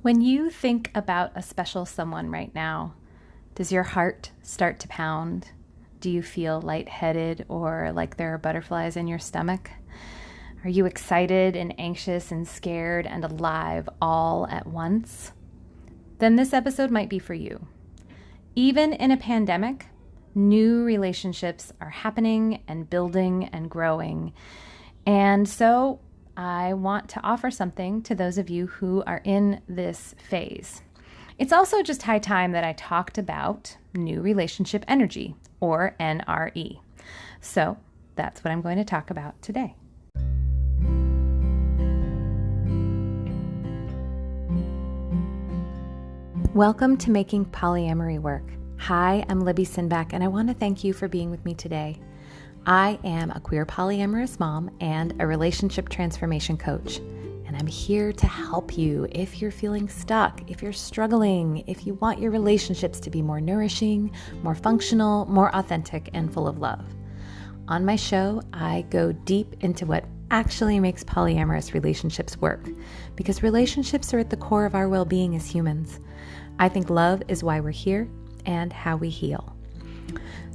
When you think about a special someone right now, does your heart start to pound? Do you feel lightheaded or like there are butterflies in your stomach? Are you excited and anxious and scared and alive all at once? Then this episode might be for you. Even in a pandemic, new relationships are happening and building and growing. And so I want to offer something to those of you who are in this phase. It's also just high time that I talked about new relationship energy, or NRE. So that's what I'm going to talk about today. Welcome to Making Polyamory Work. Hi, I'm Libby Sinback, and I want to thank you for being with me today. I am a queer polyamorous mom and a relationship transformation coach, and I'm here to help you if you're feeling stuck, if you're struggling, if you want your relationships to be more nourishing, more functional, more authentic, and full of love. On my show, I go deep into what actually makes polyamorous relationships work, because relationships are at the core of our well-being as humans. I think love is why we're here and how we heal.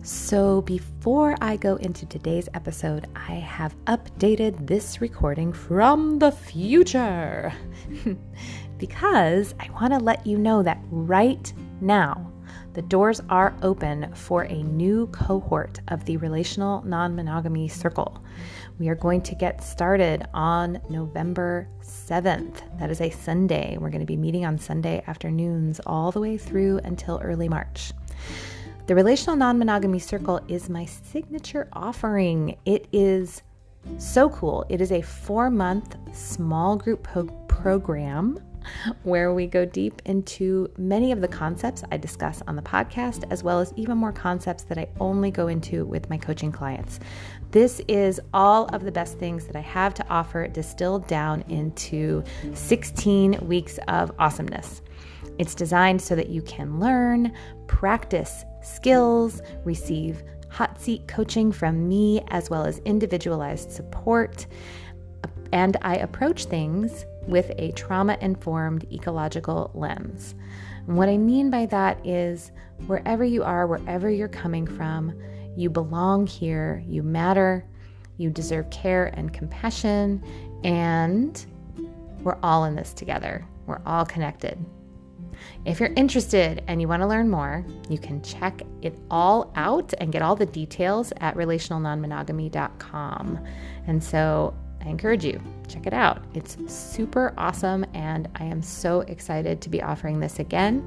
So before I go into today's episode, I have updated this recording from the future because I want to let you know that right now, the doors are open for a new cohort of the Relational Non-Monogamy Circle. We are going to get started on November 7th. That is a Sunday. We're going to be meeting on Sunday afternoons all the way through until early March. The Relational Non-Monogamy Circle is my signature offering. It is so cool. It is a 4-month small group program where we go deep into many of the concepts I discuss on the podcast, as well as even more concepts that I only go into with my coaching clients. This is all of the best things that I have to offer distilled down into 16 weeks of awesomeness. It's designed so that you can learn, practice skills, receive hot seat coaching from me, as well as individualized support. And I approach things with a trauma-informed ecological lens. And what I mean by that is wherever you are, wherever you're coming from, you belong here, you matter, you deserve care and compassion, and we're all in this together. We're all connected. If you're interested and you want to learn more, you can check it all out and get all the details at relationalnonmonogamy.com. And so I encourage you, check it out. It's super awesome, and I am so excited to be offering this again.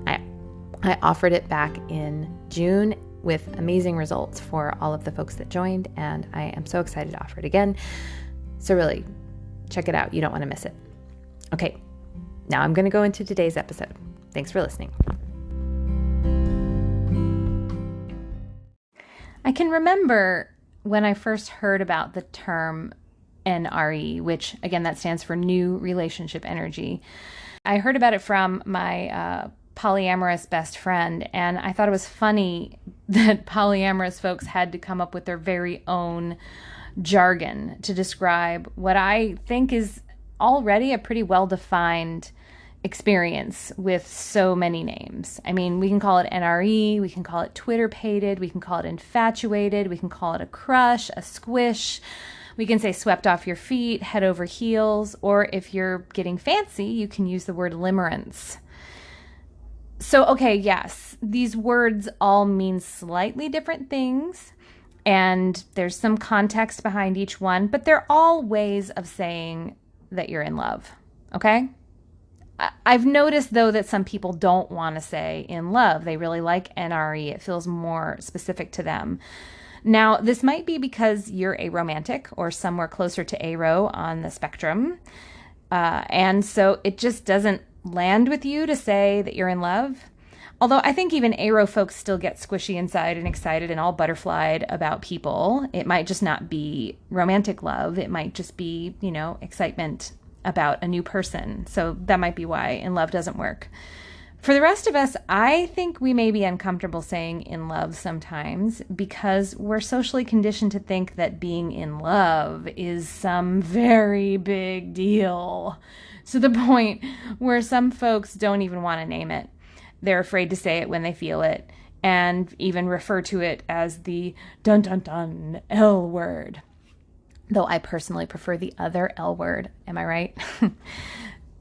I offered it back in June with amazing results for all of the folks that joined, and I am so excited to offer it again. So really, check it out. You don't want to miss it. Okay, now I'm going to go into today's episode. Thanks for listening. I can remember when I first heard about the term NRE, which again, that stands for New Relationship Energy. I heard about it from my polyamorous best friend, and I thought it was funny that polyamorous folks had to come up with their very own jargon to describe what I think is already a pretty well-defined experience with so many names. I mean, we can call it NRE, we can call it Twitter-pated, we can call it infatuated, we can call it a crush, a squish, we can say swept off your feet, head over heels, or if you're getting fancy, you can use the word limerence. So, okay, yes, these words all mean slightly different things, and there's some context behind each one, but they're all ways of saying that you're in love, okay? I've noticed, though, that some people don't want to say in love. They really like NRE. It feels more specific to them. Now, this might be because you're a romantic or somewhere closer to aro on the spectrum. And so it just doesn't land with you to say that you're in love. Although I think even aro folks still get squishy inside and excited and all butterflied about people. It might just not be romantic love. It might just be, excitement about a new person. So that might be why in love doesn't work. For the rest of us, I think we may be uncomfortable saying in love sometimes because we're socially conditioned to think that being in love is some very big deal. To the point where some folks don't even want to name it. They're afraid to say it when they feel it and even refer to it as the dun dun dun L word. Though I personally prefer the other L word. Am I right?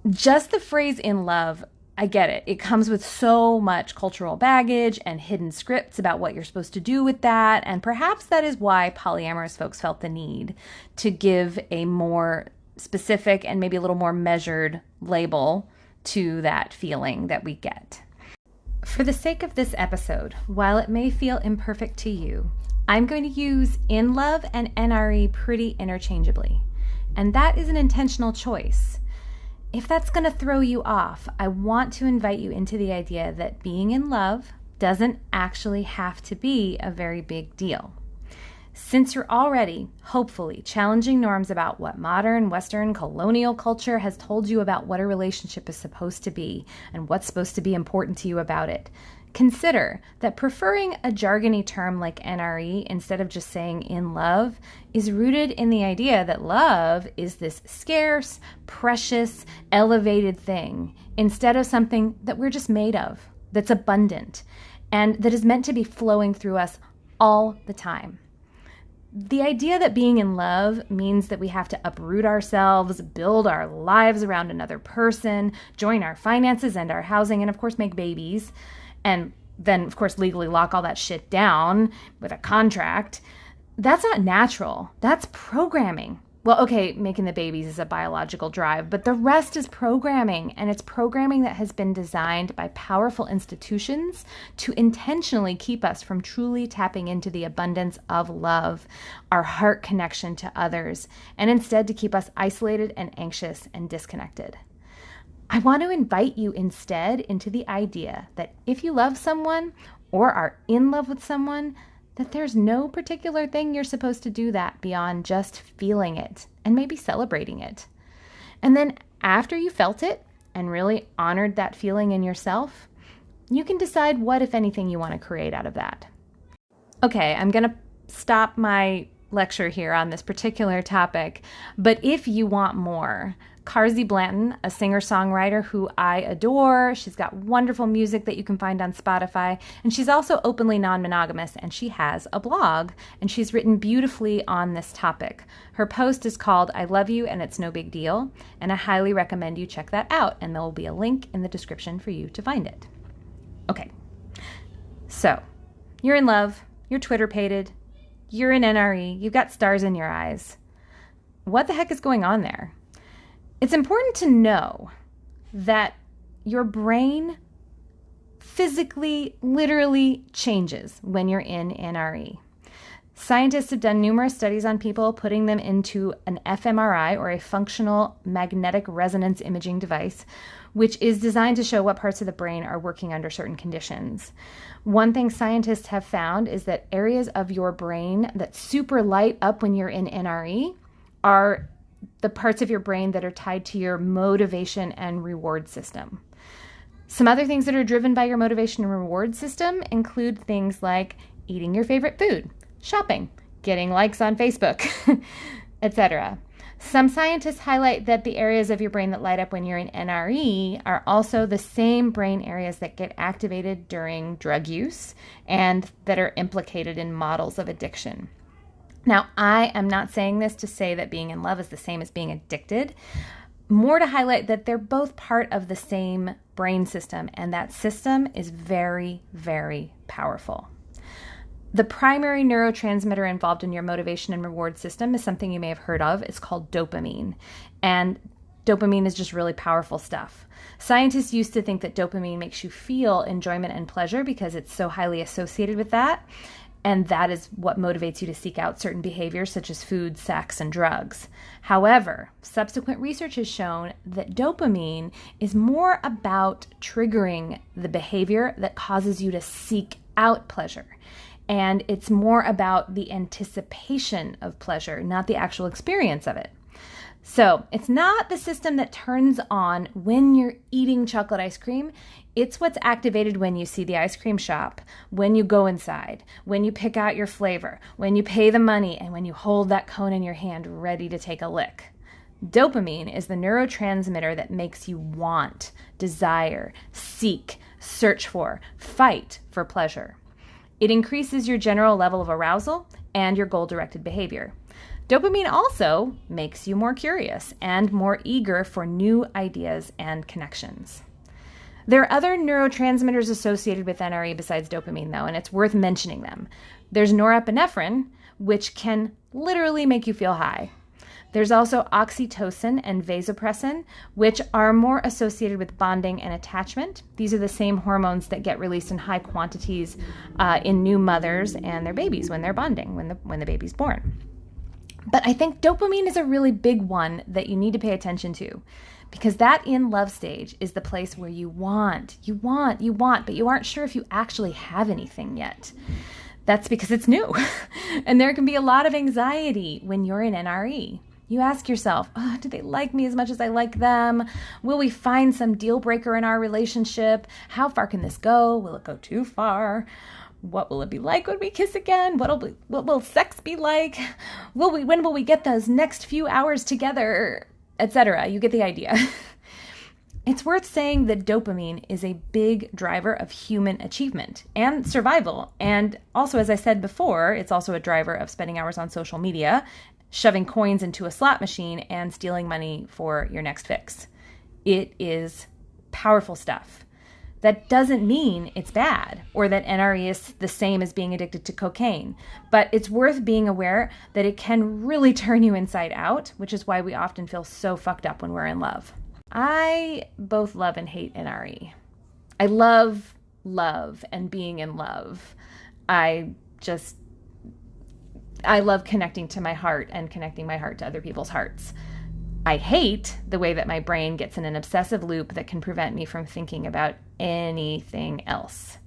Just the phrase in love, I get it. It comes with so much cultural baggage and hidden scripts about what you're supposed to do with that. And perhaps that is why polyamorous folks felt the need to give a more specific and maybe a little more measured label to that feeling that we get. For the sake of this episode, while it may feel imperfect to you, I'm going to use in love and NRE pretty interchangeably. And that is an intentional choice. If that's going to throw you off, I want to invite you into the idea that being in love doesn't actually have to be a very big deal. Since you're already, hopefully, challenging norms about what modern, Western, colonial culture has told you about what a relationship is supposed to be and what's supposed to be important to you about it, consider that preferring a jargony term like NRE instead of just saying in love is rooted in the idea that love is this scarce, precious, elevated thing instead of something that we're just made of, that's abundant, and that is meant to be flowing through us all the time. The idea that being in love means that we have to uproot ourselves, build our lives around another person, join our finances and our housing, and of course make babies, and then, of course, legally lock all that shit down with a contract, that's not natural. That's programming. Well, okay, making the babies is a biological drive, but the rest is programming, and it's programming that has been designed by powerful institutions to intentionally keep us from truly tapping into the abundance of love, our heart connection to others, and instead to keep us isolated and anxious and disconnected. I want to invite you instead into the idea that if you love someone or are in love with someone, that there's no particular thing you're supposed to do that beyond just feeling it and maybe celebrating it. And then after you felt it and really honored that feeling in yourself, you can decide what, if anything, you want to create out of that. Okay, I'm going to stop my lecture here on this particular topic, but if you want more, Carsey Blanton, a singer-songwriter who I adore. She's got wonderful music that you can find on Spotify, and she's also openly non-monogamous, and she has a blog, and she's written beautifully on this topic. Her post is called I Love You and It's No Big Deal, and I highly recommend you check that out, and there will be a link in the description for you to find it. Okay, so you're in love, you're Twitter-pated, you're in NRE, you've got stars in your eyes. What the heck is going on there? It's important to know that your brain physically, literally changes when you're in NRE. Scientists have done numerous studies on people, putting them into an fMRI, or a functional magnetic resonance imaging device, which is designed to show what parts of the brain are working under certain conditions. One thing scientists have found is that areas of your brain that super light up when you're in NRE are the parts of your brain that are tied to your motivation and reward system. Some other things that are driven by your motivation and reward system include things like eating your favorite food, shopping, getting likes on Facebook, etc. Some scientists highlight that the areas of your brain that light up when you're in NRE are also the same brain areas that get activated during drug use and that are implicated in models of addiction. Now, I am not saying this to say that being in love is the same as being addicted, more to highlight that they're both part of the same brain system, and that system is very, very powerful. The primary neurotransmitter involved in your motivation and reward system is something you may have heard of. It's called dopamine, and dopamine is just really powerful stuff. Scientists used to think that dopamine makes you feel enjoyment and pleasure because it's so highly associated with that. And that is what motivates you to seek out certain behaviors such as food, sex, and drugs. However, subsequent research has shown that dopamine is more about triggering the behavior that causes you to seek out pleasure. And it's more about the anticipation of pleasure, not the actual experience of it. So it's not the system that turns on when you're eating chocolate ice cream. It's what's activated when you see the ice cream shop, when you go inside, when you pick out your flavor, when you pay the money, and when you hold that cone in your hand ready to take a lick. Dopamine is the neurotransmitter that makes you want, desire, seek, search for, fight for pleasure. It increases your general level of arousal and your goal-directed behavior. Dopamine also makes you more curious and more eager for new ideas and connections. There are other neurotransmitters associated with NRE besides dopamine, though, and it's worth mentioning them. There's norepinephrine, which can literally make you feel high. There's also oxytocin and vasopressin, which are more associated with bonding and attachment. These are the same hormones that get released in high quantities in new mothers and their babies when they're bonding, when the baby's born. But I think dopamine is a really big one that you need to pay attention to, because that in-love stage is the place where you want, but you aren't sure if you actually have anything yet. That's because it's new. And there can be a lot of anxiety when you're in NRE. You ask yourself, do they like me as much as I like them? Will we find some deal breaker in our relationship? How far can this go? Will it go too far? What will it be like when we kiss again? What will sex be like? When will we get those next few hours together? Etc. You get the idea. It's worth saying that dopamine is a big driver of human achievement and survival. And also, as I said before, it's also a driver of spending hours on social media, shoving coins into a slot machine, and stealing money for your next fix. It is powerful stuff. That doesn't mean it's bad or that NRE is the same as being addicted to cocaine, but it's worth being aware that it can really turn you inside out, which is why we often feel so fucked up when we're in love. I both love and hate NRE. I love and being in love. I love connecting to my heart and connecting my heart to other people's hearts. I hate the way that my brain gets in an obsessive loop that can prevent me from thinking about anything else.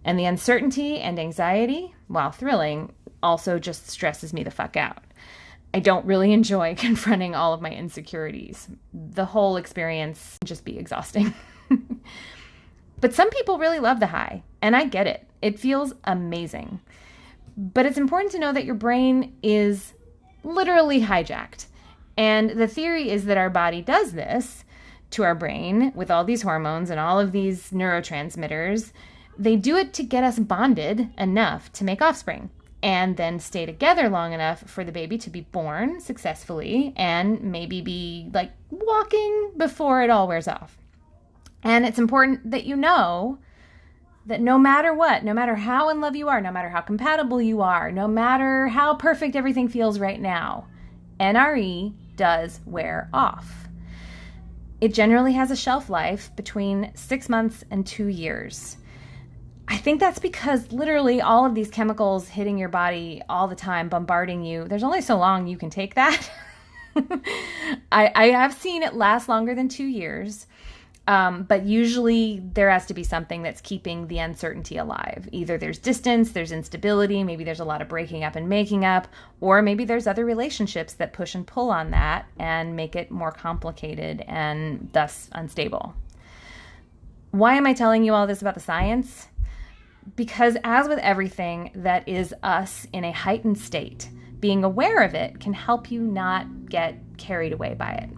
And the uncertainty and anxiety, while thrilling, also just stresses me the fuck out. I don't really enjoy confronting all of my insecurities. The whole experience can just be exhausting. But some people really love the high, and I get it. It feels amazing. But it's important to know that your brain is literally hijacked. And the theory is that our body does this to our brain with all these hormones and all of these neurotransmitters. They do it to get us bonded enough to make offspring and then stay together long enough for the baby to be born successfully and maybe be like walking before it all wears off. And it's important that you know that no matter what, no matter how in love you are, no matter how compatible you are, no matter how perfect everything feels right now, NRE does wear off. It generally has a shelf life between 6 months and 2 years. I think that's because literally all of these chemicals hitting your body all the time, bombarding you, there's only so long you can take that. I have seen it last longer than 2 years. But usually there has to be something that's keeping the uncertainty alive. Either there's distance, there's instability, maybe there's a lot of breaking up and making up, or maybe there's other relationships that push and pull on that and make it more complicated and thus unstable. Why am I telling you all this about the science? Because as with everything that is us in a heightened state, being aware of it can help you not get carried away by it.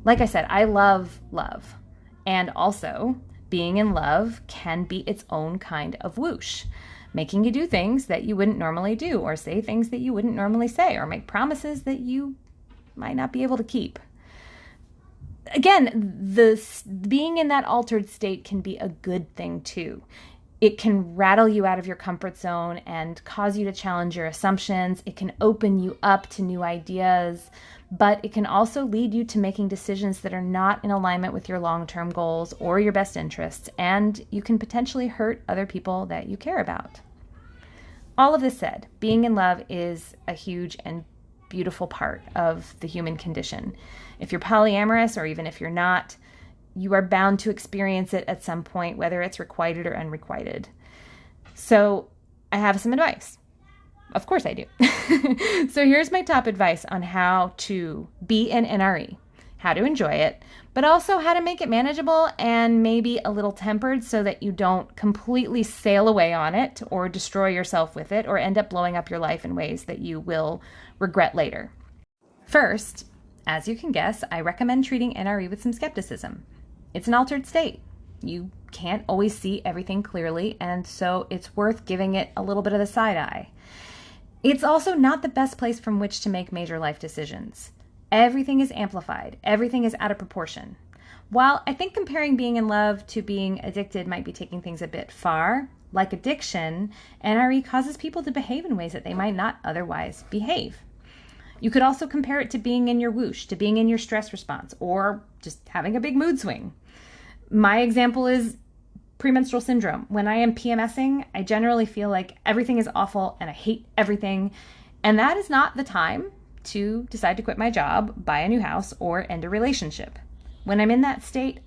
Like I said, I love love. And also, being in love can be its own kind of whoosh, making you do things that you wouldn't normally do, or say things that you wouldn't normally say, or make promises that you might not be able to keep. Again, being in that altered state can be a good thing too. It can rattle you out of your comfort zone and cause you to challenge your assumptions. It can open you up to new ideas, but it can also lead you to making decisions that are not in alignment with your long-term goals or your best interests, and you can potentially hurt other people that you care about. All of this said, being in love is a huge and beautiful part of the human condition. If you're polyamorous, or even if you're not, you are bound to experience it at some point, whether it's requited or unrequited. So I have some advice. Of course I do. So here's my top advice on how to be an NRE, how to enjoy it, but also how to make it manageable and maybe a little tempered so that you don't completely sail away on it or destroy yourself with it or end up blowing up your life in ways that you will regret later. First, as you can guess, I recommend treating NRE with some skepticism. It's an altered state. You can't always see everything clearly, and so it's worth giving it a little bit of the side eye. It's also not the best place from which to make major life decisions. Everything is amplified. Everything is out of proportion. While I think comparing being in love to being addicted might be taking things a bit far, like addiction, NRE causes people to behave in ways that they might not otherwise behave. You could also compare it to being in your whoosh, to being in your stress response, or just having a big mood swing. My example is premenstrual syndrome. When I am PMSing, I generally feel like everything is awful and I hate everything. And that is not the time to decide to quit my job, buy a new house, or end a relationship. When I'm in that state,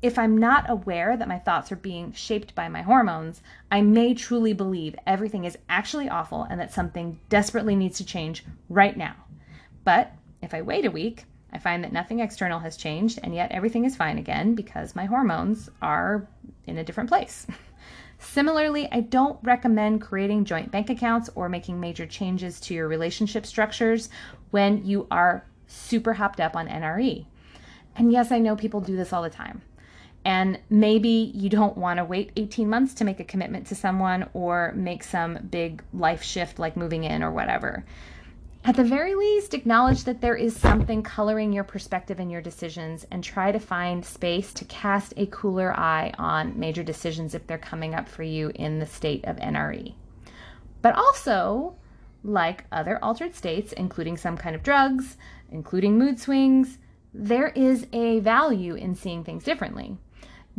if I'm not aware that my thoughts are being shaped by my hormones, I may truly believe everything is actually awful and that something desperately needs to change right now. But if I wait a week, I find that nothing external has changed and yet everything is fine again because my hormones are in a different place. Similarly, I don't recommend creating joint bank accounts or making major changes to your relationship structures when you are super hopped up on NRE. And yes, I know people do this all the time. And maybe you don't want to wait 18 months to make a commitment to someone or make some big life shift like moving in or whatever. At the very least, acknowledge that there is something coloring your perspective and your decisions and try to find space to cast a cooler eye on major decisions if they're coming up for you in the state of NRE. But also, like other altered states, including some kind of drugs, including mood swings, there is a value in seeing things differently.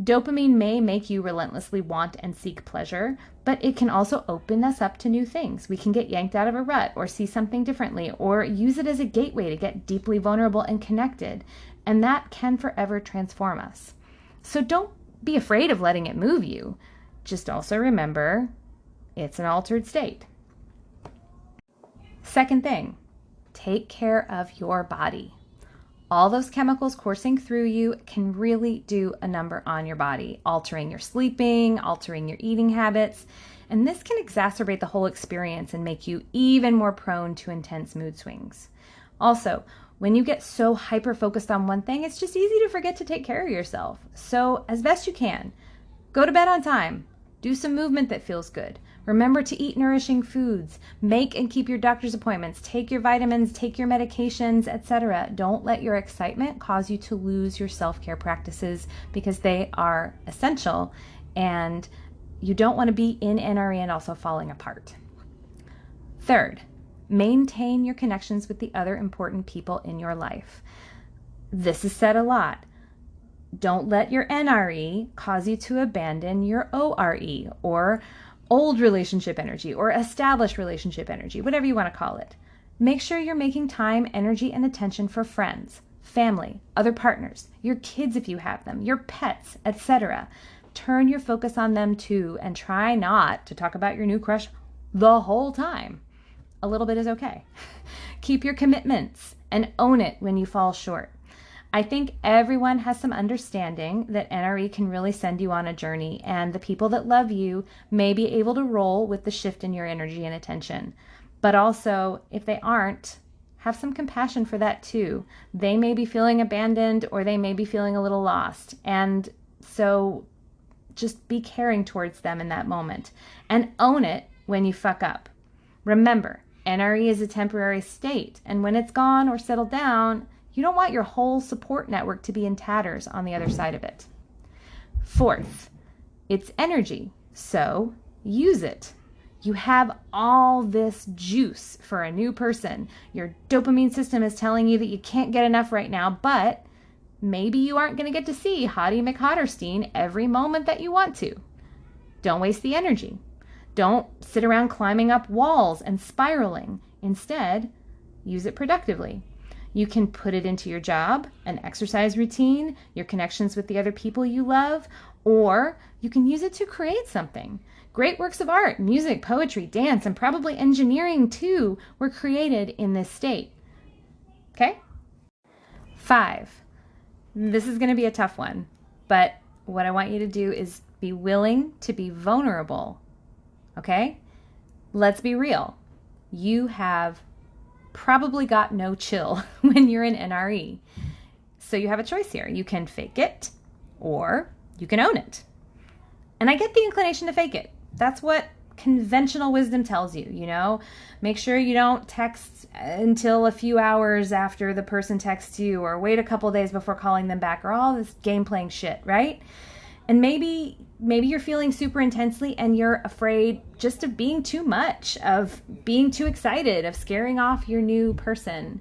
Dopamine may make you relentlessly want and seek pleasure, but it can also open us up to new things. We can get yanked out of a rut or see something differently or use it as a gateway to get deeply vulnerable and connected, and that can forever transform us. So don't be afraid of letting it move you. Just also remember, it's an altered state. Second thing, take care of your body. All those chemicals coursing through you can really do a number on your body, altering your sleeping, altering your eating habits, and this can exacerbate the whole experience and make you even more prone to intense mood swings. Also, when you get so hyper-focused on one thing, it's just easy to forget to take care of yourself. So, as best you can, go to bed on time. Do some movement that feels good. Remember to eat nourishing foods. Make and keep your doctor's appointments. Take your vitamins, take your medications, etc. Don't let your excitement cause you to lose your self-care practices because they are essential and you don't want to be in NRE and also falling apart. Third, maintain your connections with the other important people in your life. This is said a lot. Don't let your NRE cause you to abandon your ORE or old relationship energy or established relationship energy, whatever you want to call it. Make sure you're making time, energy, and attention for friends, family, other partners, your kids if you have them, your pets, etc. Turn your focus on them too and try not to talk about your new crush the whole time. A little bit is okay. Keep your commitments and own it when you fall short. I think everyone has some understanding that NRE can really send you on a journey, and the people that love you may be able to roll with the shift in your energy and attention. But also, if they aren't, have some compassion for that too. They may be feeling abandoned or they may be feeling a little lost. And so just be caring towards them in that moment and own it when you fuck up. Remember, NRE is a temporary state, and when it's gone or settled down, you don't want your whole support network to be in tatters on the other side of it. Fourth, it's energy, so use it. You have all this juice for a new person. Your dopamine system is telling you that you can't get enough right now, but maybe you aren't going to get to see Hottie McHotterstein every moment that you want to. Don't waste the energy. Don't sit around climbing up walls and spiraling. Instead, use it productively. You can put it into your job, an exercise routine, your connections with the other people you love, or you can use it to create something. Great works of art, music, poetry, dance, and probably engineering too were created in this state. Okay? 5. This is going to be a tough one, but what I want you to do is be willing to be vulnerable. Okay? Let's be real. You have probably got no chill when you're in NRE. So you have a choice here. You can fake it or you can own it. And I get the inclination to fake it. That's what conventional wisdom tells you, you know? Make sure you don't text until a few hours after the person texts you, or wait a couple days before calling them back, or all this game playing shit, right? And maybe you're feeling super intensely and you're afraid just of being too much, of being too excited, of scaring off your new person.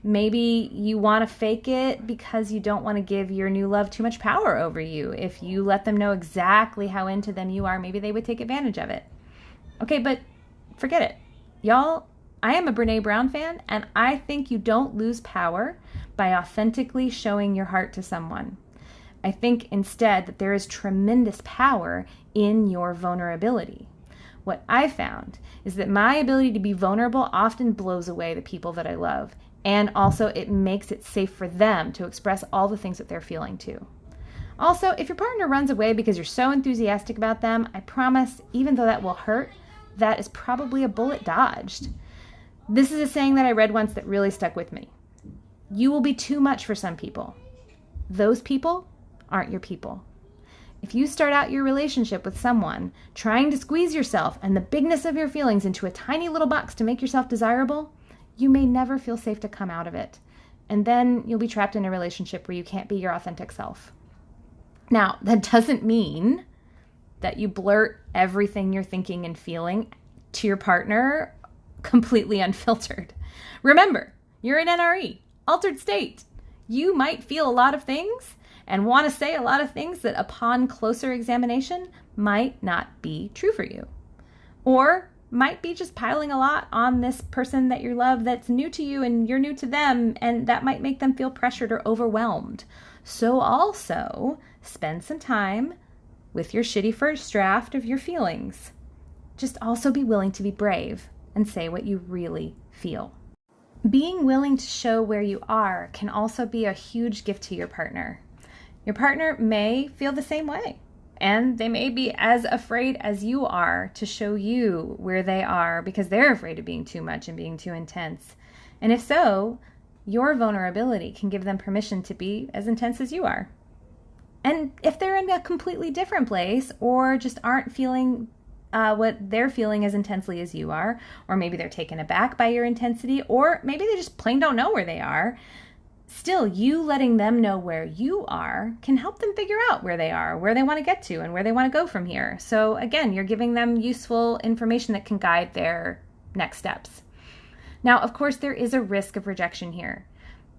Maybe you want to fake it because you don't want to give your new love too much power over you. If you let them know exactly how into them you are, maybe they would take advantage of it. Okay, but forget it. Y'all, I am a Brene Brown fan, and I think you don't lose power by authentically showing your heart to someone. I think instead that there is tremendous power in your vulnerability. What I found is that my ability to be vulnerable often blows away the people that I love. And also it makes it safe for them to express all the things that they're feeling too. Also, if your partner runs away because you're so enthusiastic about them, I promise, even though that will hurt, that is probably a bullet dodged. This is a saying that I read once that really stuck with me. You will be too much for some people. Those people aren't your people. If you start out your relationship with someone trying to squeeze yourself and the bigness of your feelings into a tiny little box to make yourself desirable, you may never feel safe to come out of it. And then you'll be trapped in a relationship where you can't be your authentic self. Now, that doesn't mean that you blurt everything you're thinking and feeling to your partner completely unfiltered. Remember, you're in NRE, altered state. You might feel a lot of things and want to say a lot of things that upon closer examination might not be true for you. Or might be just piling a lot on this person that you love that's new to you and you're new to them, and that might make them feel pressured or overwhelmed. So also spend some time with your shitty first draft of your feelings. Just also be willing to be brave and say what you really feel. Being willing to show where you are can also be a huge gift to your partner. Your partner may feel the same way, and they may be as afraid as you are to show you where they are because they're afraid of being too much and being too intense. And if so, your vulnerability can give them permission to be as intense as you are. And if they're in a completely different place or just aren't feeling what they're feeling as intensely as you are, or maybe they're taken aback by your intensity, or maybe they just plain don't know where they are, still, you letting them know where you are can help them figure out where they are, where they want to get to, and where they want to go from here. So again, you're giving them useful information that can guide their next steps. Now, of course, there is a risk of rejection here,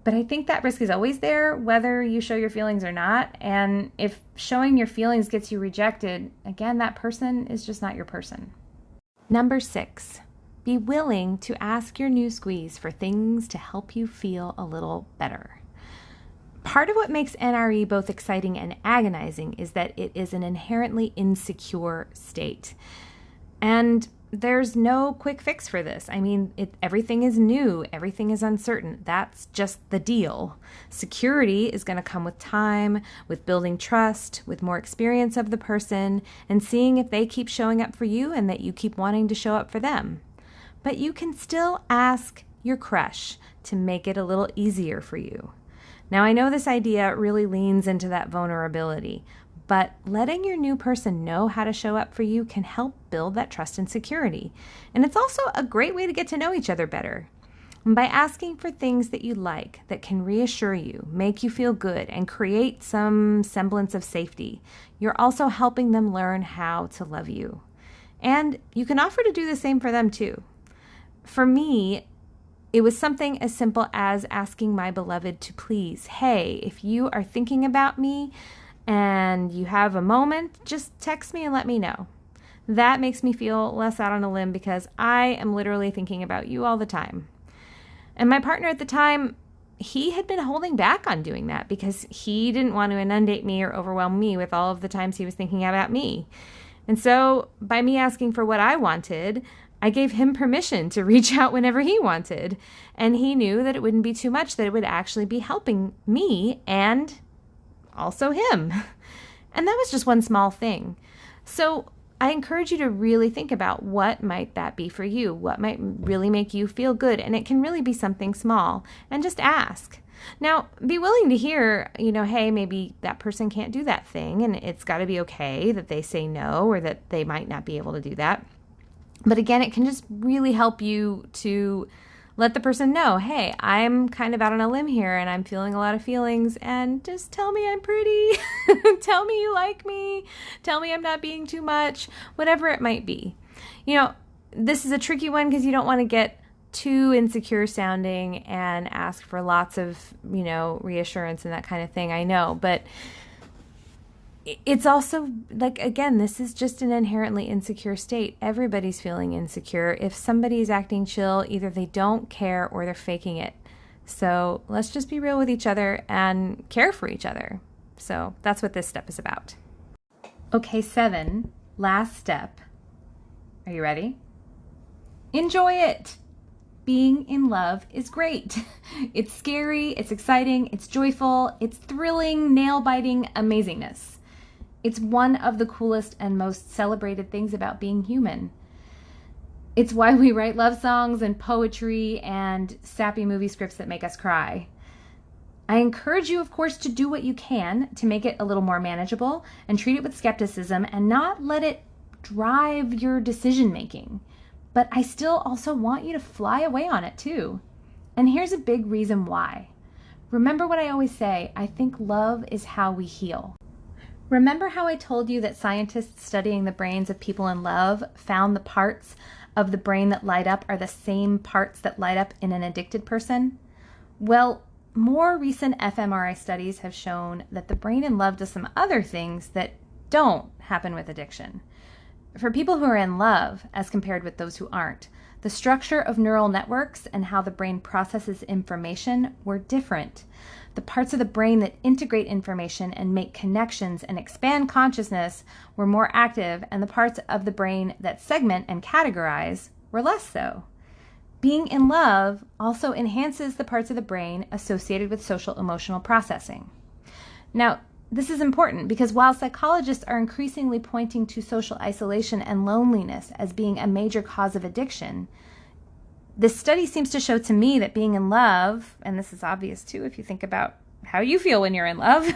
but I think that risk is always there, whether you show your feelings or not. And if showing your feelings gets you rejected, again, that person is just not your person. Number 6. Be willing to ask your new squeeze for things to help you feel a little better. Part of what makes NRE both exciting and agonizing is that it is an inherently insecure state. And there's no quick fix for this. I mean, everything is new, everything is uncertain. That's just the deal. Security is going to come with time, with building trust, with more experience of the person, and seeing if they keep showing up for you and that you keep wanting to show up for them. But you can still ask your crush to make it a little easier for you. Now, I know this idea really leans into that vulnerability, but letting your new person know how to show up for you can help build that trust and security. And it's also a great way to get to know each other better. And by asking for things that you like, that can reassure you, make you feel good, and create some semblance of safety, you're also helping them learn how to love you. And you can offer to do the same for them too. For me, it was something as simple as asking my beloved to please, hey, if you are thinking about me and you have a moment, just text me and let me know. That makes me feel less out on a limb because I am literally thinking about you all the time. And my partner at the time, he had been holding back on doing that because he didn't want to inundate me or overwhelm me with all of the times he was thinking about me. And so by me asking for what I wanted, I gave him permission to reach out whenever he wanted. And he knew that it wouldn't be too much, that it would actually be helping me and also him. And that was just one small thing. So I encourage you to really think about what might that be for you, what might really make you feel good. And it can really be something small, and just ask. Now, be willing to hear, hey, maybe that person can't do that thing, and it's got to be okay that they say no or that they might not be able to do that. But again, it can just really help you to let the person know, hey, I'm kind of out on a limb here and I'm feeling a lot of feelings, and just tell me I'm pretty. Tell me you like me. Tell me I'm not being too much, whatever it might be. This is a tricky one because you don't want to get too insecure sounding and ask for lots of, reassurance and that kind of thing. I know, but it's also again, this is just an inherently insecure state. Everybody's feeling insecure. If somebody's acting chill, either they don't care or they're faking it. So let's just be real with each other and care for each other. So that's what this step is about. Okay, 7, last step. Are you ready? Enjoy it. Being in love is great. It's scary, it's exciting, it's joyful, it's thrilling, nail-biting amazingness. It's one of the coolest and most celebrated things about being human. It's why we write love songs and poetry and sappy movie scripts that make us cry. I encourage you, of course, to do what you can to make it a little more manageable and treat it with skepticism and not let it drive your decision making. But I still also want you to fly away on it too. And here's a big reason why. Remember what I always say, I think love is how we heal. Remember how I told you that scientists studying the brains of people in love found the parts of the brain that light up are the same parts that light up in an addicted person? Well, more recent fMRI studies have shown that the brain in love does some other things that don't happen with addiction. For people who are in love, as compared with those who aren't, the structure of neural networks and how the brain processes information were different. The parts of the brain that integrate information and make connections and expand consciousness were more active, and the parts of the brain that segment and categorize were less so. Being in love also enhances the parts of the brain associated with social emotional processing. Now, this is important because while psychologists are increasingly pointing to social isolation and loneliness as being a major cause of addiction, this study seems to show to me that being in love, and this is obvious too if you think about how you feel when you're in love,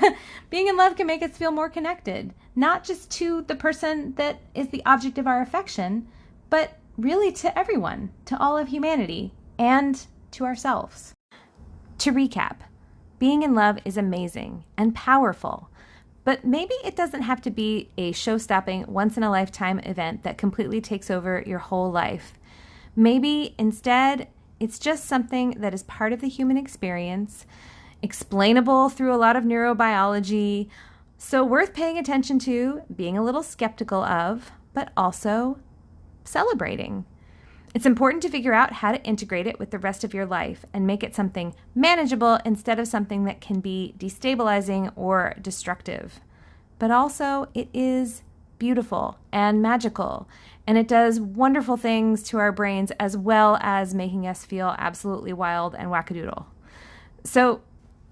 being in love can make us feel more connected, not just to the person that is the object of our affection, but really to everyone, to all of humanity, and to ourselves. To recap, being in love is amazing and powerful, but maybe it doesn't have to be a show-stopping, once-in-a-lifetime event that completely takes over your whole life. Maybe instead, it's just something that is part of the human experience, explainable through a lot of neurobiology, so worth paying attention to, being a little skeptical of, but also celebrating. It's important to figure out how to integrate it with the rest of your life and make it something manageable instead of something that can be destabilizing or destructive. But also, it is beautiful and magical, and it does wonderful things to our brains as well as making us feel absolutely wild and wackadoodle. So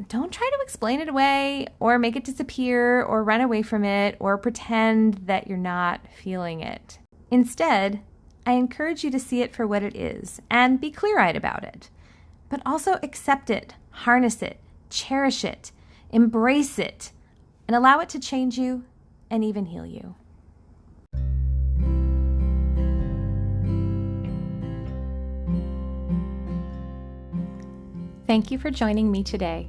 don't try to explain it away or make it disappear or run away from it or pretend that you're not feeling it. Instead, I encourage you to see it for what it is and be clear-eyed about it, but also accept it, harness it, cherish it, embrace it, and allow it to change you and even heal you. Thank you for joining me today.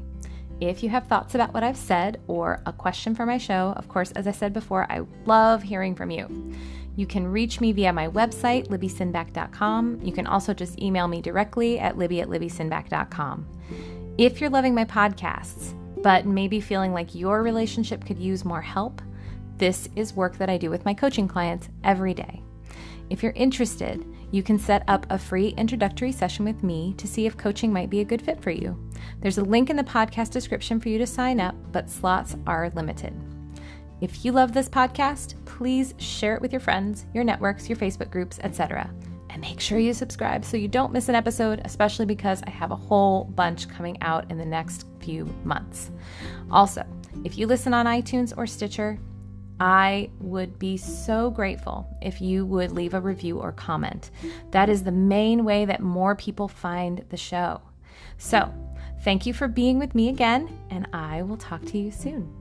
If you have thoughts about what I've said or a question for my show, of course, as I said before, I love hearing from you. You can reach me via my website, libbysinback.com. You can also just email me directly at libby@libbysinback.com. If you're loving my podcasts, but maybe feeling like your relationship could use more help, this is work that I do with my coaching clients every day. If you're interested, you can set up a free introductory session with me to see if coaching might be a good fit for you. There's a link in the podcast description for you to sign up, but slots are limited. If you love this podcast, please share it with your friends, your networks, your Facebook groups, etc. And make sure you subscribe so you don't miss an episode, especially because I have a whole bunch coming out in the next few months. Also, if you listen on iTunes or Stitcher, I would be so grateful if you would leave a review or comment. That is the main way that more people find the show. So, thank you for being with me again, and I will talk to you soon.